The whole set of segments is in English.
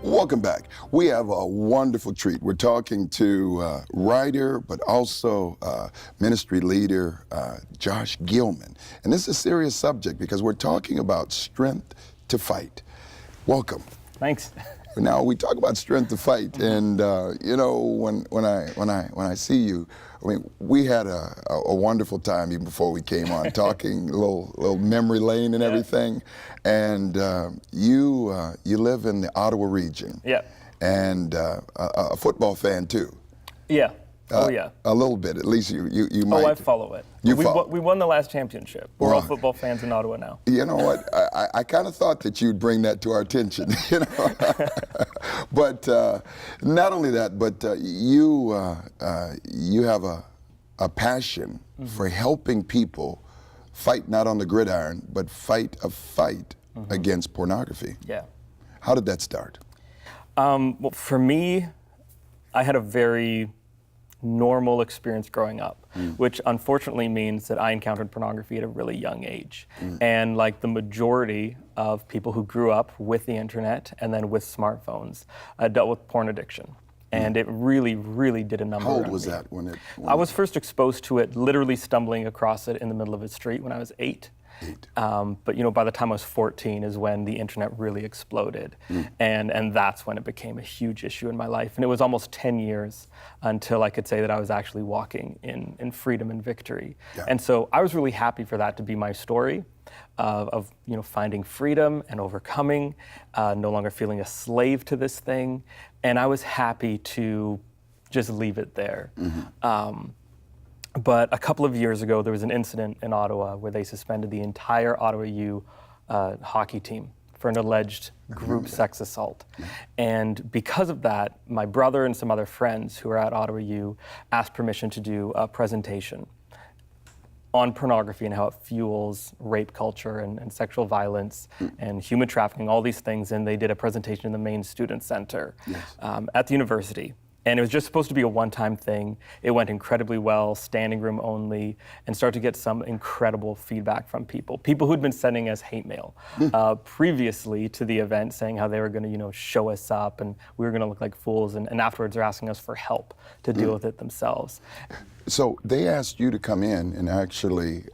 Welcome back. We have a wonderful treat. We're talking to writer, but also ministry leader, Josh Gilman. And this is a serious subject because we're talking about strength to fight. Welcome. Thanks. Now we talk about strength to fight, and you know, when I see you, I mean, we had a wonderful time even before we came on, talking a little memory lane and everything. And you live in the Ottawa region. Yeah. And a football fan too. Yeah. Oh yeah. A little bit, at least you might. Oh, I follow it. We won the last championship. We're all football fans in Ottawa now. You know what? I kind of thought that you'd bring that to our attention, you know. But not only that, but you have a passion for helping people fight not on the gridiron, but fight a fight against pornography. Yeah. How did that start? Well, for me, I had a very normal experience growing up, which unfortunately means that I encountered pornography at a really young age. And like the majority of people who grew up with the internet and then with smartphones, dealt with porn addiction. And it really, really did a number on me. How old was that when I was first exposed to it literally stumbling across it in the middle of a street when I was 8. But you know, by the time I was 14 is when the internet really exploded, and that's when it became a huge issue in my life. And it was almost 10 years until I could say that I was actually walking in freedom and victory. Yeah. And so I was really happy for that to be my story of you know, finding freedom and overcoming, no longer feeling a slave to this thing, and I was happy to just leave it there. But a couple of years ago, there was an incident in Ottawa where they suspended the entire Ottawa U hockey team for an alleged group sex assault. And because of that, my brother and some other friends who were at Ottawa U asked permission to do a presentation on pornography and how it fuels rape culture and sexual violence and human trafficking, all these things. And they did a presentation in the main student center at the university. And it was just supposed to be a one-time thing. It went incredibly well, standing room only, and started to get some incredible feedback from people. People who'd been sending us hate mail previously to the event, saying how they were going to, you know, show us up and we were going to look like fools. And afterwards, they're asking us for help to deal with it themselves. So they asked you to come in and actually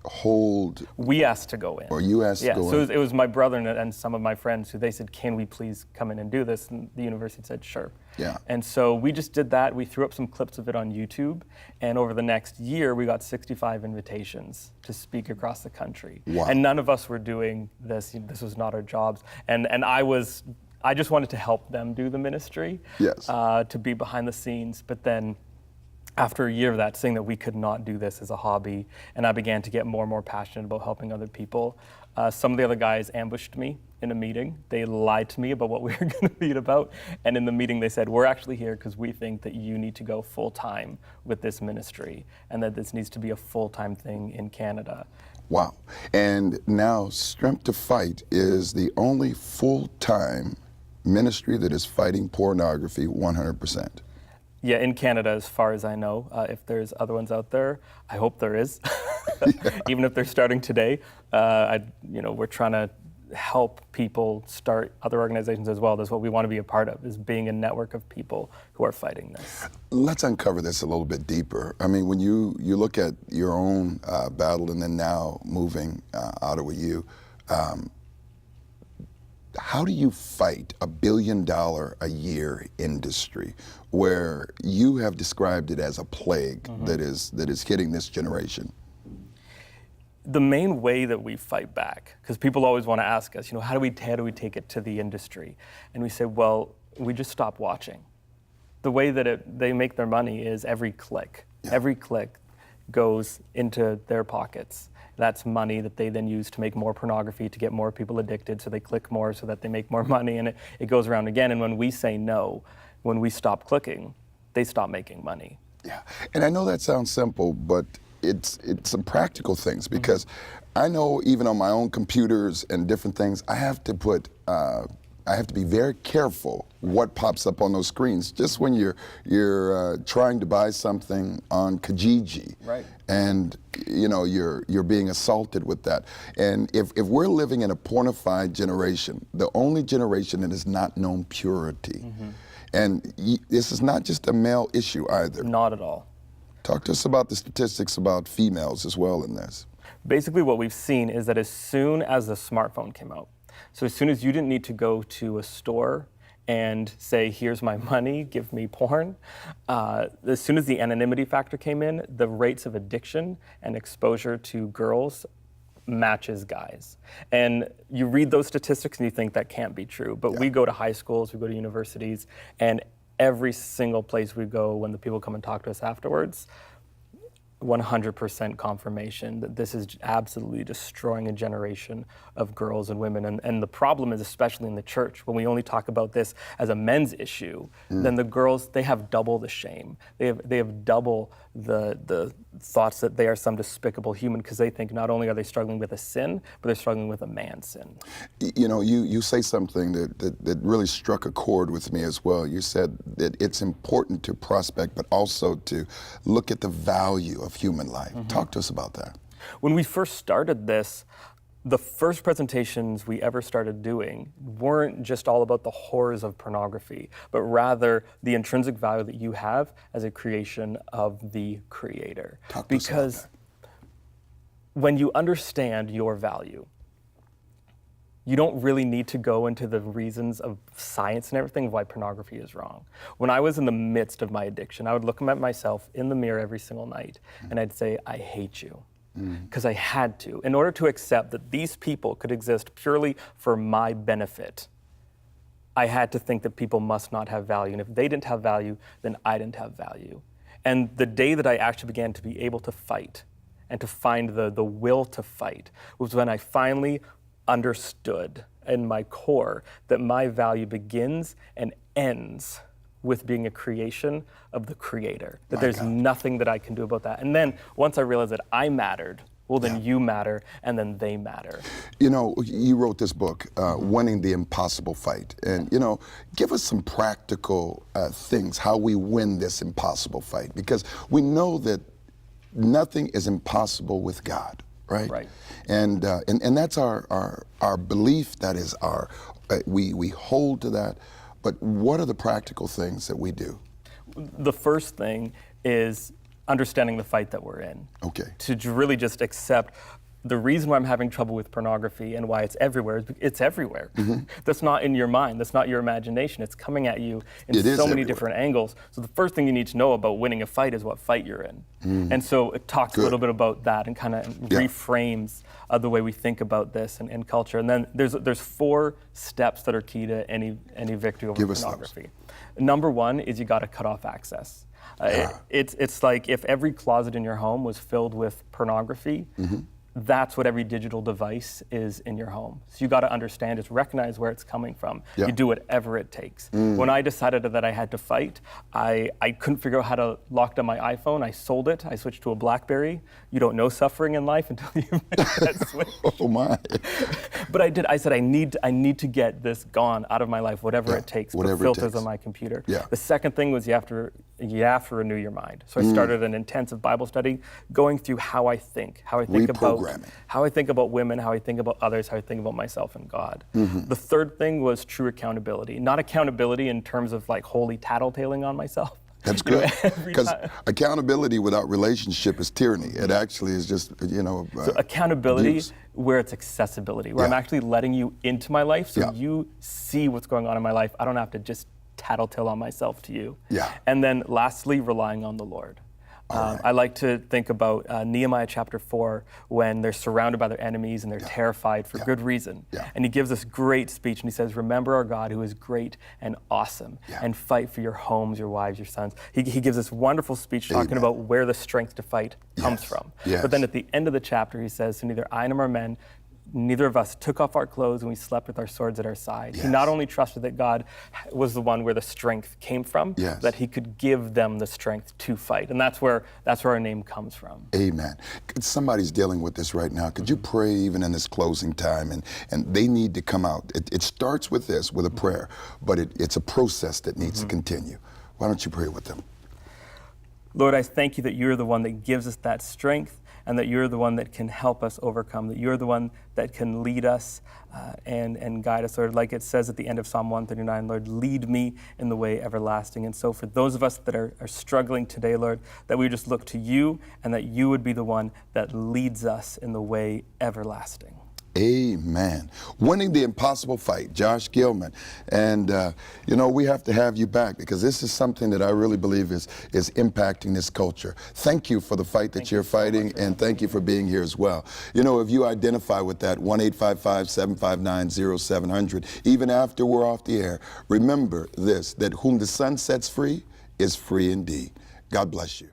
hold. We asked to go in. Or you asked to go in? Yeah, so it was my brother and some of my friends who they said, can we please come in and do this? And the university said, sure. Yeah. And so we just did that. We threw up some clips of it on YouTube. And over the next year, we got 65 invitations to speak across the country. Wow. And none of us were doing this. This was not our jobs. And I just wanted to help them do the ministry. Yes. To be behind the scenes. But then after a year of that, saying that we could not do this as a hobby, and I began to get more and more passionate about helping other people. Some of the other guys ambushed me in a meeting. They lied to me about what we were going to meet about, and in the meeting they said, we're actually here because we think that you need to go full-time with this ministry, and that this needs to be a full-time thing in Canada. Wow. And now Strength to Fight is the only full-time ministry that is fighting pornography 100%. Yeah, in Canada, as far as I know. If there's other ones out there, I hope there is. Even if they're starting today, we're trying to help people start other organizations as well. That's what we want to be a part of, is being a network of people who are fighting this. Let's uncover this a little bit deeper. I mean, when you look at your own battle and then now moving Ottawa U, how do you fight $1 billion a year industry where you have described it as a plague that is hitting this generation? The main way that we fight back, because people always want to ask us, you know, how do we take it to the industry? And we say, well, we just stop watching. The way that they make their money is every click. Yeah. Every click goes into their pockets. That's money that they then use to make more pornography, to get more people addicted, so they click more so that they make more money, and it goes around again. And when we say no, when we stop clicking, they stop making money. Yeah, and I know that sounds simple, but it's some practical things, because I know even on my own computers and different things, I have to put I have to be very careful what pops up on those screens. Just when you're trying to buy something on Kijiji, right, and you're being assaulted with that. And if we're living in a pornified generation, the only generation that has not known purity, and this is not just a male issue either. Not at all. Talk to us about the statistics about females as well in this. Basically, what we've seen is that as soon as the smartphone came out, so as soon as you didn't need to go to a store and say, here's my money, give me porn, as soon as the anonymity factor came in, the rates of addiction and exposure to girls matches guys. And you read those statistics and you think that can't be true, but we go to high schools, we go to universities, and every single place we go when the people come and talk to us afterwards, 100% confirmation that this is absolutely destroying a generation of girls and women. And the problem is, especially in the church, when we only talk about this as a men's issue, then the girls, they have double the shame. They have double the thoughts that they are some despicable human, because they think not only are they struggling with a sin, but they're struggling with a man's sin. You say something that really struck a chord with me as well. You said that it's important to prospect, but also to look at the value of human life. Talk to us about that. When we first started this, the first presentations we ever started doing weren't just all about the horrors of pornography, but rather the intrinsic value that you have as a creation of the Creator. Talk to us about that. When you understand your value, you don't really need to go into the reasons of science and everything of why pornography is wrong. When I was in the midst of my addiction, I would look at myself in the mirror every single night and I'd say, I hate you. Because I had to. In order to accept that these people could exist purely for my benefit, I had to think that people must not have value. And if they didn't have value, then I didn't have value. And the day that I actually began to be able to fight and to find the will to fight was when I finally understood in my core that my value begins and ends with being a creation of the Creator, that there's nothing that I can do about that. And then once I realized that I mattered, well, then you matter, and then they matter. You wrote this book, Winning the Impossible Fight. And, give us some practical things, how we win this impossible fight. Because we know that nothing is impossible with God, right? Right. And that's our belief, that is we hold to that. But what are the practical things that we do? The first thing is understanding the fight that we're in. Okay. To really just accept the reason why I'm having trouble with pornography and why it's everywhere is because it's everywhere. That's not in your mind. That's not your imagination. It's coming at you in so many different angles. So the first thing you need to know about winning a fight is what fight you're in. And so it talks a little bit about that and kind of reframes the way we think about this and culture. And then there's 4 steps that are key to any victory over pornography. Number 1 is you got to cut off access. It's like if every closet in your home was filled with pornography, that's what every digital device is in your home. So you got to understand, just recognize where it's coming from. You do whatever it takes. When I decided that I had to fight, I couldn't figure out how to lock down my iPhone. I sold it. I switched to a BlackBerry. You don't know suffering in life until you make that switch. Oh my! But I did. I said I need to get this gone out of my life, whatever it takes. Put filters on my computer. The second thing was you have to renew your mind. So I started an intensive Bible study, going through how I think about women, how I think about others, how I think about myself and God. The third thing was true accountability. Not accountability in terms of like holy tattletaling on myself. That's good, because accountability without relationship is tyranny. It actually is just, So accountability abuse. Where it's accessibility, where I'm actually letting you into my life so you see what's going on in my life. I don't have to just tattletale on myself to you. And then lastly, relying on the Lord. I like to think about Nehemiah chapter 4 when they're surrounded by their enemies and they're terrified for good reason. And he gives this great speech and he says, remember our God who is great and awesome and fight for your homes, your wives, your sons. He gives this wonderful speech talking about where the strength to fight comes from. But then at the end of the chapter he says, so neither I nor my men neither of us took off our clothes and we slept with our swords at our side. Yes. He not only trusted that God was the one where the strength came from, Yes. that he could give them the strength to fight. And that's where our name comes from. Amen. Somebody's dealing with this right now. Could you pray even in this closing time? And they need to come out. It starts with this, with a prayer, but it's a process that needs to continue. Why don't you pray with them? Lord, I thank you that you're the one that gives us that strength, and that you're the one that can help us overcome, that you're the one that can lead us and guide us, Lord. Like it says at the end of Psalm 139, Lord, lead me in the way everlasting. And so for those of us that are struggling today, Lord, that we just look to you, and that you would be the one that leads us in the way everlasting. Amen. Winning the impossible fight, Josh Gilman. And, you know, we have to have you back, because this is something that I really believe is impacting this culture. Thank you for the fight that you're fighting, and thank you for being here as well. You know, if you identify with that, 1-855-759-0700, even after we're off the air, remember this, that whom the Son sets free is free indeed. God bless you.